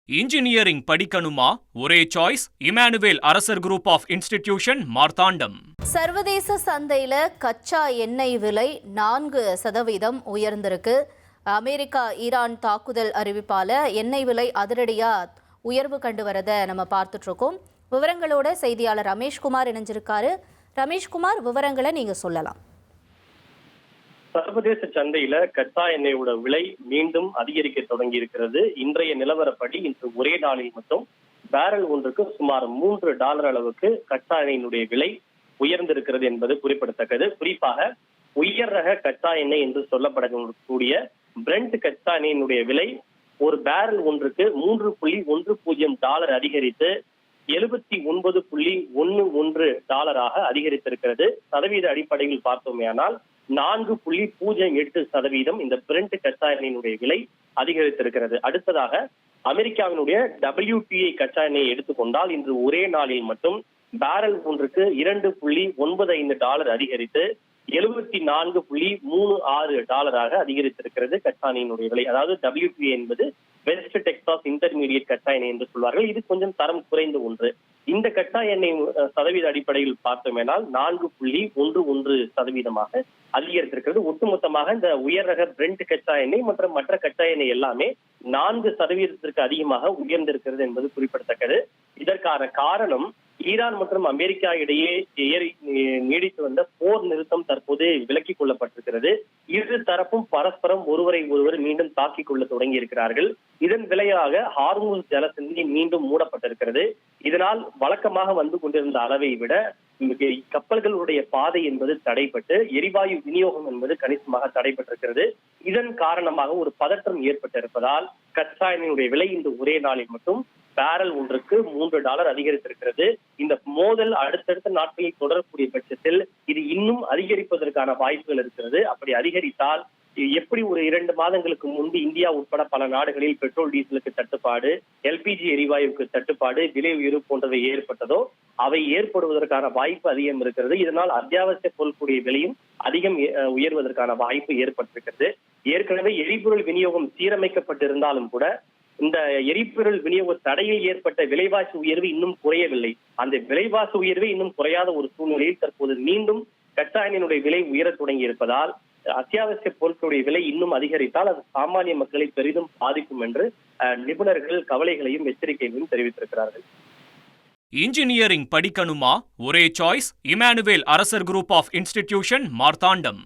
Engineering படிக்கணுமா? ஒரே choice Emmanuel அரசர் குரூப் ஆஃப் இன்ஸ்டிடியூஷன், மார்த்தாண்டம். சர்வதேச சந்தையில கச்சா எண்ணெய் விலை 4% உயர்ந்திருக்கு. அமெரிக்கா ஈரான் தாக்குதல் அறிவிப்பால எண்ணெய் விலை அதிரடியா உயர்வு கண்டு வரதை நம்ம பார்த்துட்டு இருக்கோம். விவரங்களோட செய்தியாளர் ரமேஷ்குமார் இணைஞ்சிருக்காரு. ரமேஷ்குமார், விவரங்களை நீங்க சொல்லலாம். சர்வதேச சந்தையில கச்சா எண்ணெயோட விலை மீண்டும் அதிகரிக்க தொடங்கி இருக்கிறது. இன்றைய நிலவரப்படி இன்று ஒரே நாளில் மட்டும் பேரல் ஒன்றுக்கு சுமார் $3 அளவுக்கு கச்சா எண்ணெயினுடைய விலை உயர்ந்திருக்கிறது என்பது குறிப்பிடத்தக்கது. குறிப்பாக உயர் ரக கச்சா எண்ணெய் என்று சொல்லப்படக்கூடிய பிரெண்ட் கச்சா எண்ணெயினுடைய விலை ஒரு பேரல் ஒன்றுக்கு $3.10 அதிகரித்து $79.11 அதிகரித்திருக்கிறது. சதவீத அடிப்படையில் பார்த்தோமேயானால் 4.08% இந்த பிரெண்ட் கச்சா எண்ணெயினுடைய விலை அதிகரித்திருக்கிறது. அடுத்ததாக அமெரிக்காவினுடைய WTI கச்சா எண்ணெயை எடுத்துக்கொண்டால் இன்று ஒரே நாளில் மட்டும் பேரல் ஒன்றுக்கு $2.95 அதிகரித்து $74.36 அதிகரித்திருக்கிறது கச்சா எண்ணெயினுடைய விலை. அதாவது WTI என்பது வெஸ்ட் டெக்சாஸ் இன்டர்மீடியட் கச்சா எண்ணெய் என்று சொல்வார்கள். இது கொஞ்சம் தரம் குறைந்த ஒன்று. இந்த கச்சா எண்ணெய் சதவீத அடிப்படையில் பார்த்தோமேனால் 4.11% அதிகரித்திருக்கிறது. ஒட்டுமொத்தமாக இந்த உயர் ரக பிரெண்ட் கச்சா எண்ணெய் மற்றும் மற்ற கச்சா எண்ணெய் எல்லாமே 4% அதிகமாக உயர்ந்திருக்கிறது என்பது குறிப்பிடத்தக்கது. இதற்கான காரணம் ஈரான் மற்றும் அமெரிக்கா இடையே நீடித்து வந்த போர் நிறுத்தம் தற்போது விலக்கிக் கொள்ளப்பட்டிருக்கிறது. இரு தரப்பும் பரஸ்பரம் ஒருவரை ஒருவர் மீண்டும் தாக்கிக் கொள்ள தொடங்கி இருக்கிறார்கள். இதன் விளைவாக ஹார்முஸ் ஜலசந்தி மீண்டும் மூடப்பட்டிருக்கிறது. இதனால் வழக்கமாக வந்து கொண்டிருந்த அளவை விட கப்பல்களுடைய பாதை என்பது தடைப்பட்டு எரிவாயு விநியோகம் என்பது கணிசமாக தடைப்பட்டிருக்கிறது. இதன் காரணமாக ஒரு பதற்றம் ஏற்பட்டிருப்பதால் கச்சா எண்ணெயினுடைய விலை இந்த ஒரே நாளில் மட்டும் பேரல் ஒன்றுக்கு $3 அதிகரித்திருக்கிறது. இந்த மோதல் அடுத்தடுத்த நாட்களில் தொடரக்கூடிய பட்சத்தில் இது இன்னும் அதிகரிப்பதற்கான வாய்ப்புகள் இருக்கிறது. அப்படி அதிகரித்தால் எப்படி ஒரு 2 மாதங்களுக்கு முன்பு இந்தியா உட்பட பல நாடுகளில் பெட்ரோல் டீசலுக்கு தட்டுப்பாடு, LPG எரிவாயுக்கு தட்டுப்பாடு, விலை உயர்வு போன்றவை ஏற்பட்டதோ அவை ஏற்படுவதற்கான வாய்ப்பு அதிகம் இருக்கிறது. இதனால் அத்தியாவசிய பொருட்களுடைய விலையும் அதிகம் உயர்வதற்கான வாய்ப்பு ஏற்பட்டிருக்கிறது. ஏற்கனவே எரிபொருள் விநியோகம் சீரமைக்கப்பட்டிருந்தாலும் கூட இந்த எரிபொருள் விநியோக தடையில் ஏற்பட்ட விலைவாசி உயர்வு இன்னும் குறையவில்லை. அந்த விலைவாசி உயர்வு இன்னும் குறையாத ஒரு சூழ்நிலையில் தற்போது மீண்டும் கச்சா எண்ணெயினுடைய விலை உயரத் தொடங்கி இருப்பதால் அத்தியாவசிய பொருட்களுடைய விலை இன்னும் அதிகரித்தால் அது சாமானிய மக்களை பெரிதும் பாதிக்கும் என்று நிபுணர்கள் கவலைகளையும் எச்சரிக்கைகளையும் தெரிவித்திருக்கிறார்கள். இன்ஜினியரிங் படிக்கணுமா? ஒரே சாய்ஸ் இமானுவேல் அரசர் குரூப் ஆஃப் இன்ஸ்டிடியூஷன், மார்த்தாண்டம்.